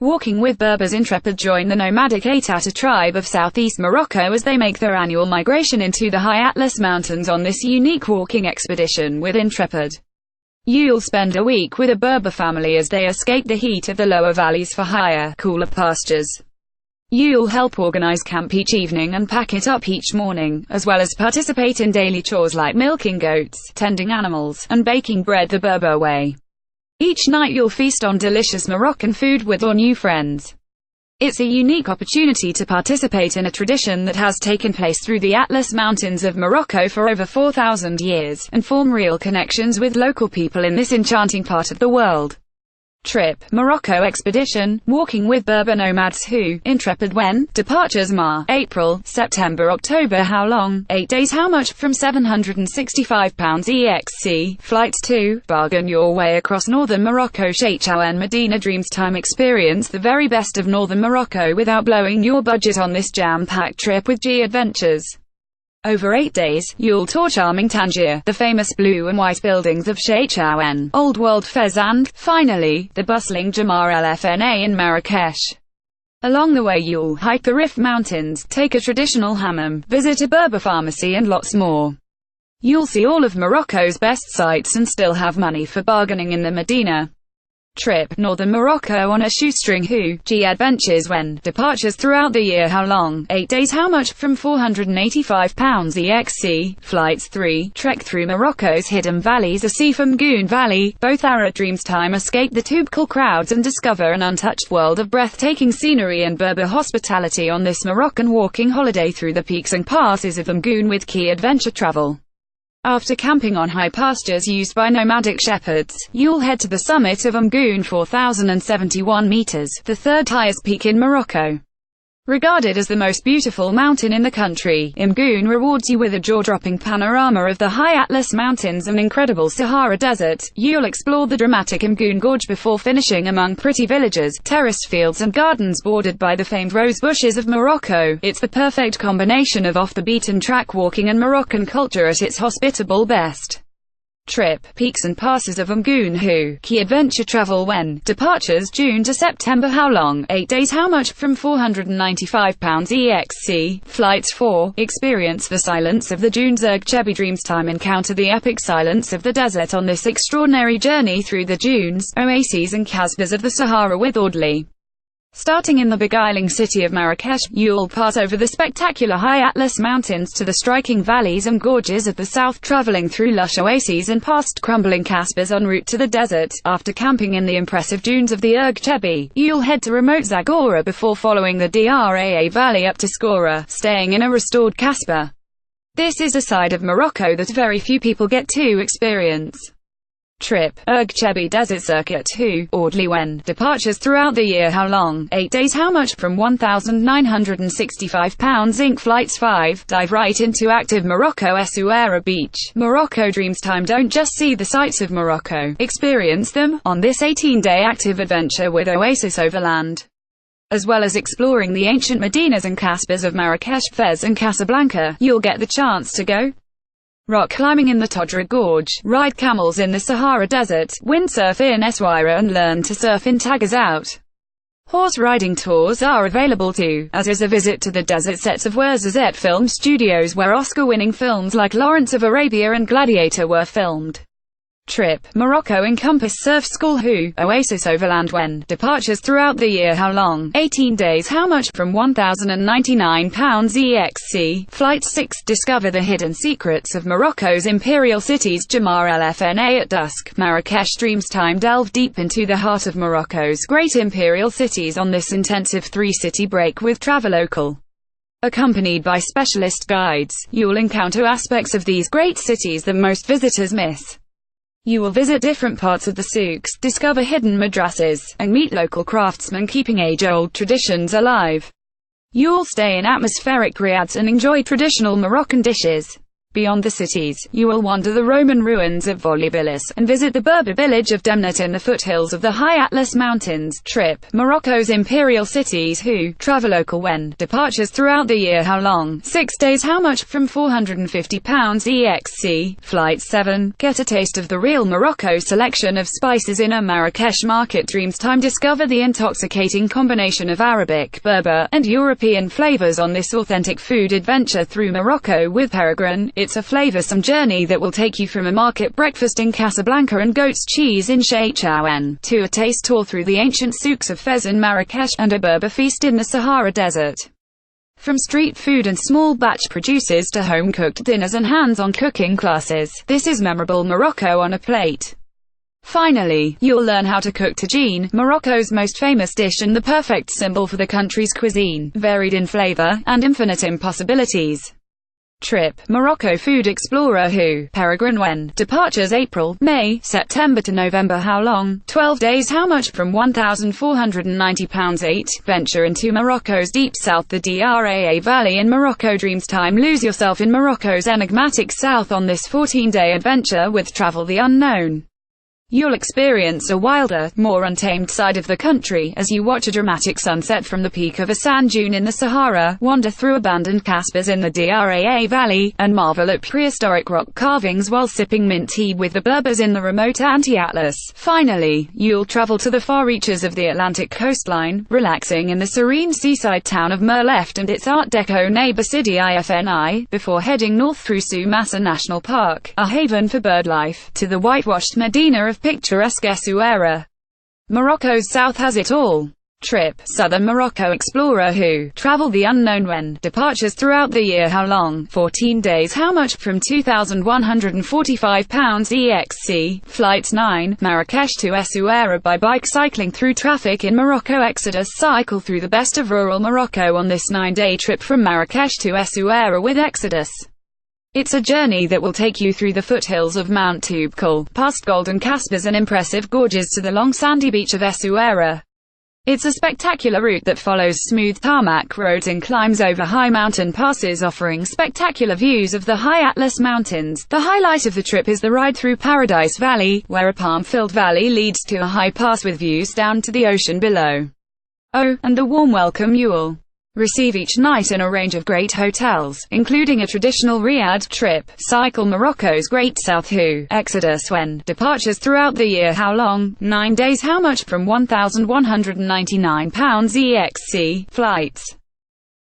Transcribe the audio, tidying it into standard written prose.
Walking with Berbers. Intrepid join the nomadic Ait Atta tribe of southeast Morocco as they make their annual migration into the high Atlas Mountains on this unique walking expedition with Intrepid. You'll spend a week with a Berber family as they escape the heat of the lower valleys for higher, cooler pastures. You'll help organize camp each evening and pack it up each morning, as well as participate in daily chores like milking goats, tending animals, and baking bread the Berber way. Each night you'll feast on delicious Moroccan food with your new friends. It's a unique opportunity to participate in a tradition that has taken place through the Atlas Mountains of Morocco for over 4,000 years, and form real connections with local people in this enchanting part of the world. Trip, Morocco expedition, walking with Berber nomads who, Intrepid when, departures March, April, September, October. How long? 8 days. How much? From £765 EXC, flights to, bargain your way across northern Morocco. Chores Medina dreams time. Experience the very best of northern Morocco without blowing your budget on this jam-packed trip with G Adventures. Over 8 days, you'll tour charming Tangier, the famous blue and white buildings of Chores, Old World Fez and, finally, the bustling Jamar El Fna in Marrakech. Along the way you'll hike the Rif Mountains, take a traditional hammam, visit a Berber pharmacy and lots more. You'll see all of Morocco's best sights and still have money for bargaining in the Medina. Trip, northern Morocco on a shoestring. Who, G Adventures when, departures throughout the year. How long? 8 days. How much? From £485 EXC, flights 3, trek through Morocco's hidden valleys. A sea from Goon Valley, both Arab dreams time. Escape the typical crowds and discover an untouched world of breathtaking scenery and Berber hospitality on this Moroccan walking holiday through the peaks and passes of Goon with Key Adventure Travel. After camping on high pastures used by nomadic shepherds, you'll head to the summit of Goon, 4,071 meters, the third highest peak in Morocco. Regarded as the most beautiful mountain in the country, Goon rewards you with a jaw-dropping panorama of the high Atlas Mountains and incredible Sahara Desert. You'll explore the dramatic Goon Gorge before finishing among pretty villages, terraced fields and gardens bordered by the famed rose bushes of Morocco. It's the perfect combination of off-the-beaten-track walking and Moroccan culture at its hospitable best. Trip, peaks and passes of Goon. Who, Key Adventure Travel when, departures June to September. How long? 8 days. How much? From £495 EXC, flights 4, experience the silence of the dunes. Chebi dreams time. Encounter the epic silence of the desert on this extraordinary journey through the dunes, oases and kasbahs of the Sahara with orderly. Starting in the beguiling city of Marrakech, you'll pass over the spectacular high Atlas Mountains to the striking valleys and gorges of the south, traveling through lush oases and past crumbling kasbahs en route to the desert. After camping in the impressive dunes of the Chebi, you'll head to remote Zagora before following the Draa Valley up to Skora, staying in a restored kasbah. This is a side of Morocco that very few people get to experience. Trip, Chebi Desert Circuit. Who, orderly when, departures throughout the year. How long? 8 days. How much? From £1,965 Inc. flights 5, dive right into active Morocco. Essaouira Beach, Morocco dreams time. Don't just see the sights of Morocco, experience them, on this 18-day active adventure with Oasis Overland. As well as exploring the ancient Medinas and kasbahs of Marrakech, Fez and Casablanca, you'll get the chance to go rock climbing in the Todra Gorge, ride camels in the Sahara Desert, windsurf in Essaouira and learn to surf in Tagazout. Horse riding tours are available too, as is a visit to the desert sets of Ouarzazate Film Studios where Oscar-winning films like Lawrence of Arabia and Gladiator were filmed. Trip, Morocco Encompass Surf School. Who, Oasis Overland when, departures throughout the year. How long? 18 days. How much? From £1,099 EXC, flight 6, discover the hidden secrets of Morocco's imperial cities. Jamar El Fna at dusk, Marrakech dreams time. Delve deep into the heart of Morocco's great imperial cities on this intensive 3-city break with Travelocal. Accompanied by specialist guides, you'll encounter aspects of these great cities that most visitors miss. You will visit different parts of the souks, discover hidden madrasas, and meet local craftsmen keeping age-old traditions alive. You'll stay in atmospheric riads and enjoy traditional Moroccan dishes. Beyond the cities, you will wander the Roman ruins of Volubilis, and visit the Berber village of Demnat in the foothills of the High Atlas Mountains. Trip: Morocco's imperial cities. Who? Travelocal. When? Departures throughout the year. How long? 6 days. How much? From £450 exc. Flight 7. Get a taste of the real Morocco selection of spices in a Marrakech market. Dreams time. Discover the intoxicating combination of Arabic, Berber, and European flavors on this authentic food adventure through Morocco with Peregrine. It's a flavorsome journey that will take you from a market breakfast in Casablanca and goat's cheese in Chefchaouen, to a taste tour through the ancient souks of Fez in Marrakech, and a Berber feast in the Sahara Desert. From street food and small batch produces to home-cooked dinners and hands-on cooking classes, this is memorable Morocco on a plate. Finally, you'll learn how to cook tagine, Morocco's most famous dish and the perfect symbol for the country's cuisine, varied in flavor, and infinite in possibilities. Trip: Morocco food explorer. Who? Peregrine. When? Departures April, May, September to November. How long? 12 days. How much? From £1,490 8. Venture into Morocco's deep south, the Draa Valley in Morocco. Dreams time. Lose yourself in Morocco's enigmatic south on this 14-day adventure with Travel the Unknown. You'll experience a wilder, more untamed side of the country, as you watch a dramatic sunset from the peak of a sand dune in the Sahara, wander through abandoned kasbahs in the Draa Valley, and marvel at prehistoric rock carvings while sipping mint tea with the Berbers in the remote Anti-Atlas. Finally, you'll travel to the far reaches of the Atlantic coastline, relaxing in the serene seaside town of Merleft and its Art Deco neighbor Sidi Ifni, before heading north through Soumassa National Park, a haven for birdlife, to the whitewashed Medina of picturesque Essaouira. Morocco's south has it all. Trip: Southern Morocco explorer. Who? Travel the Unknown. When? Departures throughout the year. How long? 14 days. How much? From £2,145 exc. Flight 9. Marrakech to Essaouira by bike. Cycling through traffic in Morocco. Exodus. Cycle through the best of rural Morocco on this 9-day trip from Marrakech to Essaouira with Exodus. It's a journey that will take you through the foothills of Mount Toubkal, past golden kasbahs and impressive gorges to the long sandy beach of Essaouira. It's a spectacular route that follows smooth tarmac roads and climbs over high mountain passes, offering spectacular views of the High Atlas Mountains. The highlight of the trip is the ride through Paradise Valley, where a palm-filled valley leads to a high pass with views down to the ocean below. Oh, and the warm welcome you'll receive each night in a range of great hotels, including a traditional riad. Trip: Cycle Morocco's Great South. Who? Exodus. When? Departures throughout the year. How long? 9 days. How much? From £1,199 exc. Flights